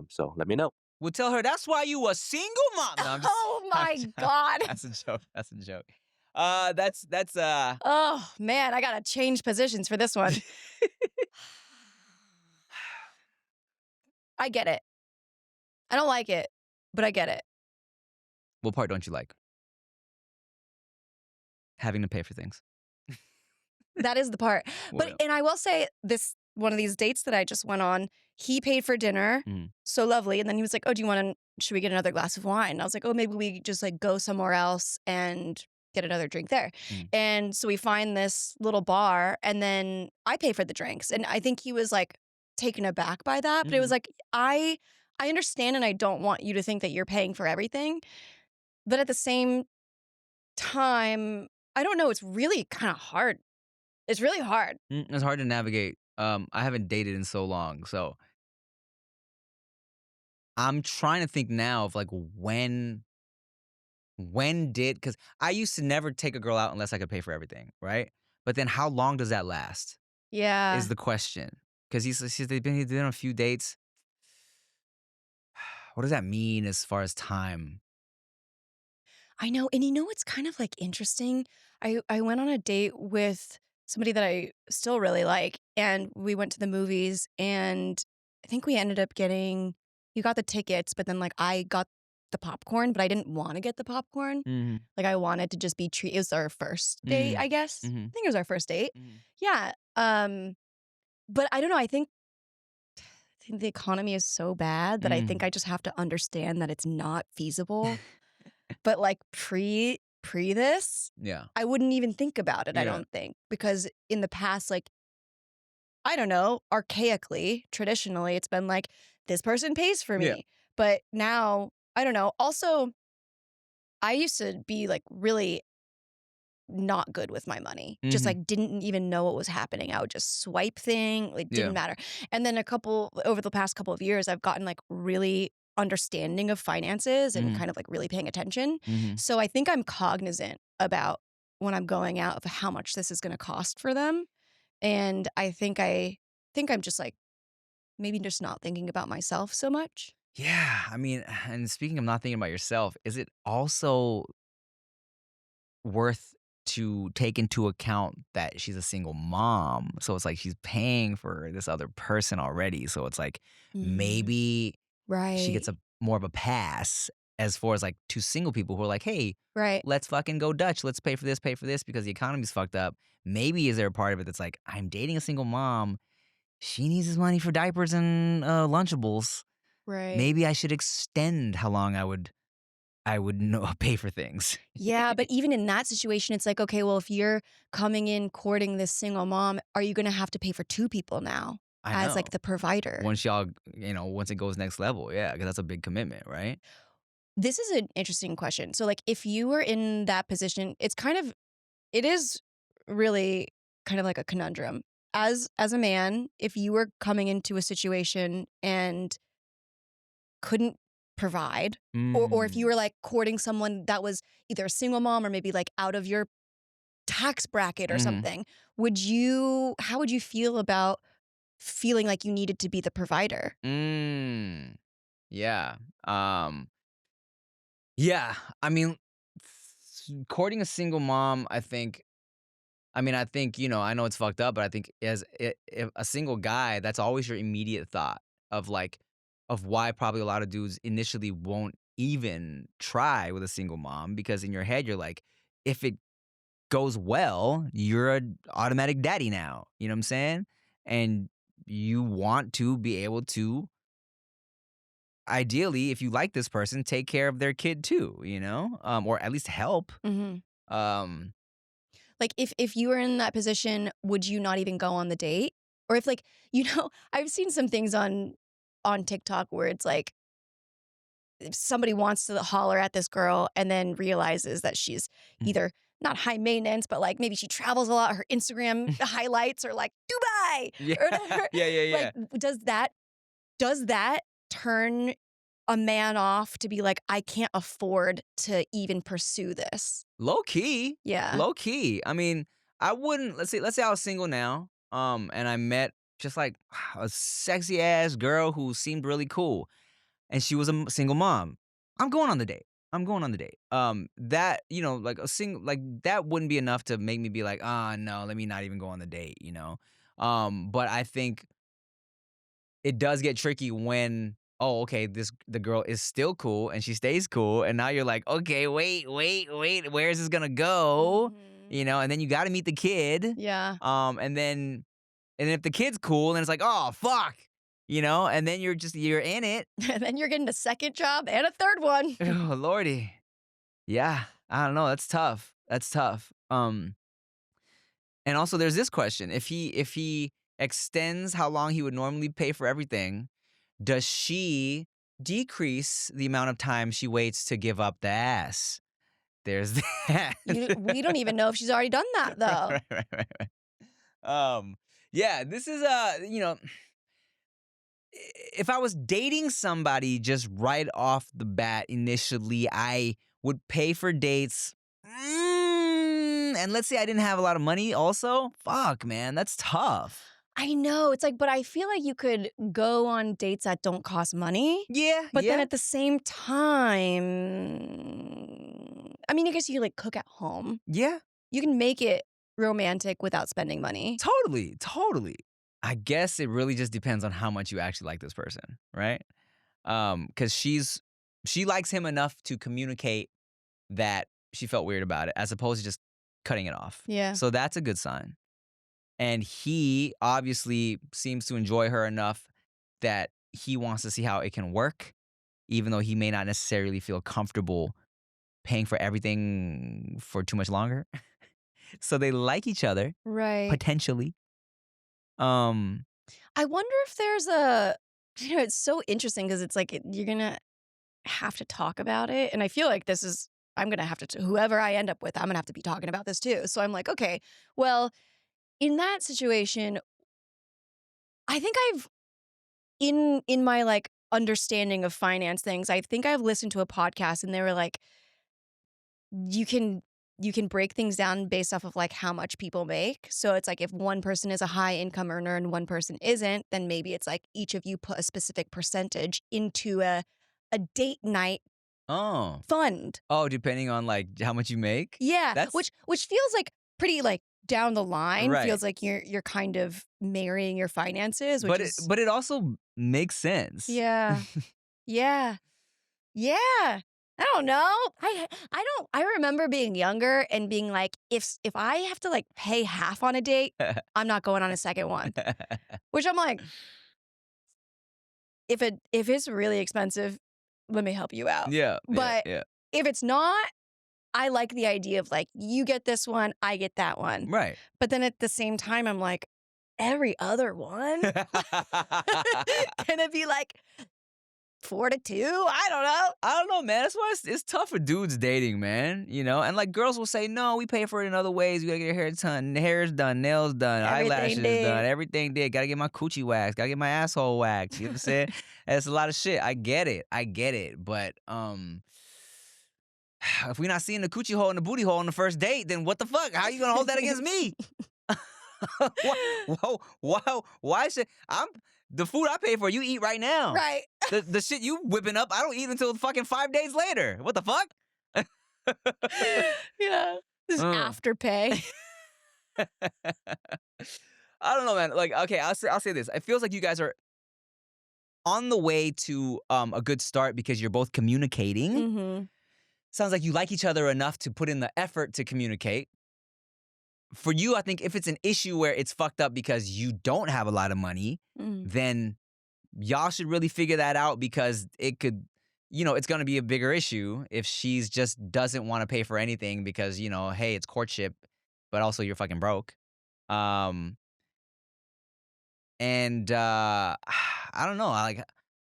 So let me know. We'll tell her that's why you a single mom. No, I'm just, Oh my God. That's a joke. That's a joke. That's Oh man, I got to change positions for this one. I get it. I don't like it, but I get it. What part don't you like? Having to pay for things. That is the part. Well, And I will say this, one of these dates that I just went on, he paid for dinner. So lovely. And then he was like, "Oh, should we get another glass of wine?" And I was like, "Oh, maybe we just like go somewhere else and get another drink there." And so we find this little bar and then I pay for the drinks. And I think he was like taken aback by that. But it was like, I understand and I don't want you to think that you're paying for everything. But at the same time, I don't know, it's really kind of hard. It's really hard. It's hard to navigate. I haven't dated in so long, so I'm trying to think now of like when because I used to never take a girl out unless I could pay for everything, right? But then how long does that last? Yeah. Is the question. Because they've been on a few dates. What does that mean as far as time? I know. And you know what's kind of like interesting? I went on a date with somebody that I still really like, and we went to the movies, and I think we ended up you got the tickets, but then like I got the popcorn, but I didn't want to get the popcorn. Like I wanted to just be treated. It was our first date, I guess. I think it was our first date. Yeah. But I don't know. I think think the economy is so bad that I think Mm. I just have to understand that it's not feasible. But like pre this, Yeah. I wouldn't even think about it, I Yeah. don't think. Because in the past, like, I don't know, archaically, traditionally, it's been like, this person pays for Yeah. me. But now, I don't know. Also, I used to be like really not good with my money. Just Mhm. like didn't even know what was happening. I would just swipe thing. It Yeah. didn't matter. And then over the past couple of years, I've gotten like really understanding of finances and Mhm. kind of like really paying attention. Mhm. So I think I'm cognizant about when I'm going out of how much this is going to cost for them. And I think I'm just like maybe just not thinking about myself so much. Yeah, I mean, and speaking of not thinking about yourself, is it also worth to take into account that she's a single mom? So it's like she's paying for this other person already. So it's like Mm, maybe she right. gets a more of a pass as far as like two single people who are like, hey, Right. let's fucking go Dutch. Let's pay for this because the economy's fucked up. Maybe is there a part of it that's like, I'm dating a single mom. She needs this money for diapers and Lunchables. Right. Maybe I should extend how long I would no pay for things. Yeah, but even in that situation, it's like, okay, well, if you're coming in courting this single mom, are you going to have to pay for two people now I as know. like the provider? Once it goes next level, yeah, because that's a big commitment, right? This is an interesting question. So, like, if you were in that position, it is really kind of like a conundrum. As a man, if you were coming into a situation and couldn't provide, or if you Mm, were like courting someone that was either a single mom or maybe like out of your tax bracket or mhm, something, how would you feel about feeling like you needed to be the provider? mm, yeah, um, yeah. I mean, courting a single mom, I think, I know it's fucked up, but I think if a single guy, that's always your immediate thought of like, of why probably a lot of dudes initially won't even try with a single mom because in your head you're like, if it goes well, you're an automatic daddy now. You know what I'm saying? And you want to be able to, ideally, if you like this person, take care of their kid too, or at least help. Mhm. Um, Like, if you were in that position, would you not even go on the date? Or if, like, I've seen some things on TikTok where it's like, if somebody wants to holler at this girl and then realizes that she's either not high maintenance, but, like, maybe she travels a lot, her Instagram highlights are, like, Dubai yeah, or whatever. yeah, yeah, Like, yeah. does that turn a man off to be like, "I can't afford to even pursue this"? Low key, Yeah. low key. I mean, I wouldn't. Let's say I was single now, and I met just like a sexy ass girl who seemed really cool, and she was a single mom. I'm going on the date. I'm going on the date. That like like that wouldn't be enough to make me be like, ah, no, let me not even go on the date. But I think it does get tricky when okay, the girl is still cool and she stays cool, and now you're like, okay, wait, where is this gonna go? Mhm. And then you got to meet the kid, Yeah. and then if the kid's cool, then it's like, oh fuck, and then you're in it. And then you're getting a second job and a third one. Oh lordy, yeah, I don't know, that's tough. That's tough. And also there's this question: if he extends how long he would normally pay for everything, does she decrease the amount of time she waits to give up the ass? There's that. We don't even know if she's already done that though. Right. Yeah, this is if I was dating somebody just right off the bat initially, I would pay for dates. And let's say I didn't have a lot of money also. Fuck, man, that's tough. I know. It's like, but I feel like you could go on dates that don't cost money. Yeah, But then yeah. at the same time, I mean, I guess you like cook at home. Yeah. You can make it romantic without spending money. Totally. I guess it really just depends on how much you actually like this person, right? Because she likes him enough to communicate that she felt weird about it, as opposed to just cutting it off. Yeah. So that's a good sign. And he obviously seems to enjoy her enough that he wants to see how it can work, even though he may not necessarily feel comfortable paying for everything for too much longer. So they like each other, Right. potentially. I wonder if there's a, it's so interesting because it's like you're going to have to talk about it. And I feel like I'm going to have to, whoever I end up with, I'm going to have to be talking about this too. So I'm like, okay, well, in that situation, I think in my like understanding of finance things, I think I've listened to a podcast and they were like, you can break things down based off of like how much people make. So it's like if one person is a high income earner and one person isn't, then maybe it's like each of you put a specific percentage into a date night fund. Oh, depending on like how much you make? Yeah, which feels like pretty like down the line. Right. Feels like you're kind of marrying your finances, which but it also makes sense. Yeah. Yeah. Yeah. I don't know. I remember being younger and being like, if I have to like pay half on a date, I'm not going on a second one. Which I'm like, if it's really expensive, let me help you out. Yeah. But yeah. if it's not, I like the idea of like, you get this one, I get that one. Right. But then at the same time, I'm like, every other one? Can it be like 4 to 2? I don't know, man. That's why it's tough for dudes dating, man. You know, and like girls will say, no, we pay for it in other ways. We gotta get hair's done, nails done, eyelashes done, everything did. Gotta get my coochie waxed, gotta get my asshole waxed. You know what I'm saying? It's a lot of shit. I get it. But if we're not seeing the coochie hole and the booty hole on the first date, then what the fuck? How are you gonna hold that against me? Why should the food I pay for, you eat right now. Right. The shit you whipping up, I don't eat until fucking 5 days later. What the fuck? Yeah. This is afterpay. I don't know, man. Like, okay, I'll say this. It feels like you guys are on the way to a good start because you're both communicating. Mm-hmm. Sounds like you like each other enough to put in the effort to communicate. For you, I think if it's an issue where it's fucked up because you don't have a lot of money, then y'all should really figure that out because it could, it's going to be a bigger issue if she's just doesn't want to pay for anything because, hey, it's courtship, but also you're fucking broke. And I don't know,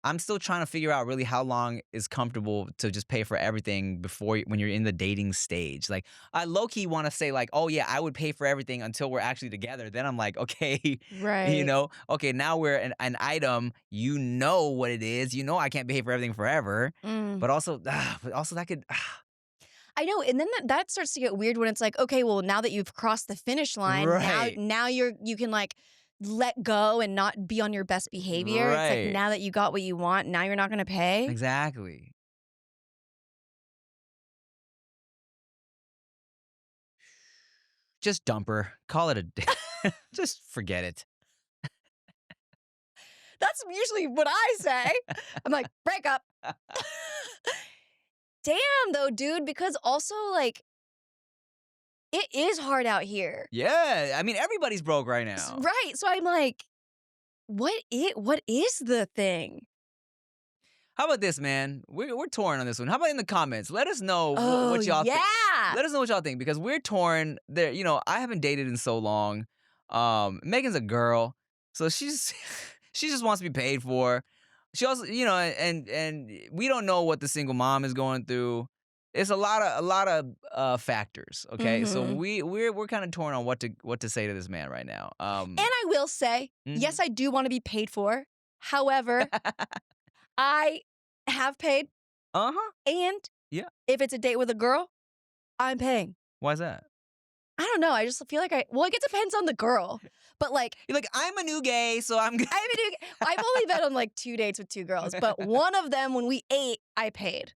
I'm still trying to figure out really how long is comfortable to just pay for everything when you're in the dating stage. Like, I low-key want to say like, oh yeah, I would pay for everything until we're actually together. Then I'm like, okay, right. Okay, now we're an item. You know what it is. I can't pay for everything forever. But also that could. I know, and then that starts to get weird when it's like, okay, well, now that you've crossed the finish line, right. now you can like let go and not be on your best behavior. Right. It's like now that you got what you want, now you're not going to pay. Exactly. Just dump her. Call it just forget it. That's usually what I say. I'm like, break up. Damn, though, dude, because also, like, it is hard out here. Yeah, I mean, everybody's broke right now. Right, so I'm like, what is the thing? How about this, man? We're torn on this one. How about in the comments? Let us know what y'all think. Let us know what y'all think because we're torn. There, I haven't dated in so long. Megan's a girl, so she just wants to be paid for. She also, and we don't know what the single mom is going through. It's a lot of factors. Okay, so we're kind of torn on what to say to this man right now. And I will say, yes, I do want to be paid for. However, I have paid. And yeah, if it's a date with a girl, I'm paying. Why is that? I don't know. I just feel like it depends on the girl. But like, you're like, I'm a new gay, so I'm good. I'm a new gay. I've only been on like 2 dates with 2 girls, but one of them, when we ate, I paid.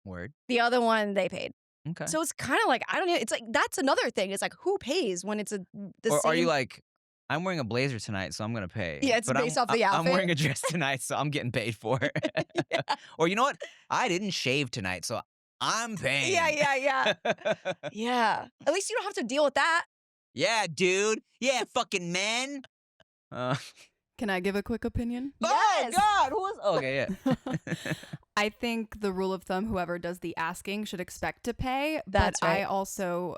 Word. The other one, they paid. Okay. So it's kind of like, I don't know. It's like, that's another thing. It's like, who pays when it's the or same? Are you like, I'm wearing a blazer tonight, so I'm going to pay. Yeah, it's based off the outfit. I'm wearing a dress tonight, so I'm getting paid for it. Yeah. Or you know what? I didn't shave tonight, so I'm paying. Yeah. Yeah. At least you don't have to deal with that. Yeah, dude. Yeah, fucking men. Can I give a quick opinion? Yes! my Yes. God. Who was? Okay, yeah. I think the rule of thumb, whoever does the asking should expect to pay. That's but I right. also,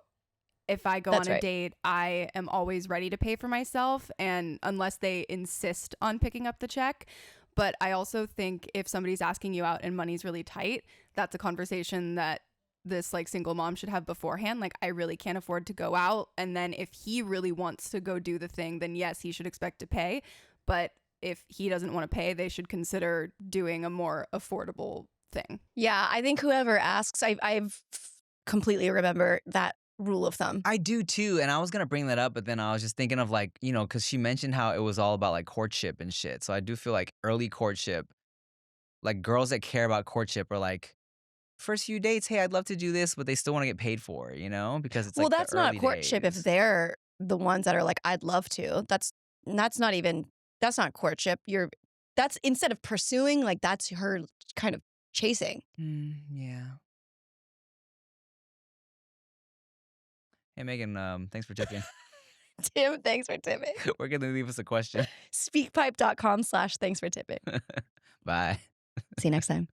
if I go That's on a right. date, I am always ready to pay for myself, and unless they insist on picking up the check. But I also think if somebody's asking you out and money's really tight, that's a conversation that this like single mom should have beforehand. Like, I really can't afford to go out. And then if he really wants to go do the thing, then yes, he should expect to pay. But if he doesn't want to pay, they should consider doing a more affordable thing. Yeah, I think whoever asks, I've completely remember that rule of thumb. I do too, and I was gonna bring that up, but then I was just thinking of like, because she mentioned how it was all about like courtship and shit. So I do feel like early courtship, like girls that care about courtship are like, first few dates, hey, I'd love to do this, but they still want to get paid for it, because it's Well, like the that's not early courtship if days. they're the ones that are like, I'd love to. That's not courtship. That's instead of pursuing, like that's her kind of chasing. Yeah. Hey Megan, thanks for checking. Tim, thanks for tipping. We're gonna leave us a question. Speakpipe.com/thanks for tipping. Bye. See you next time.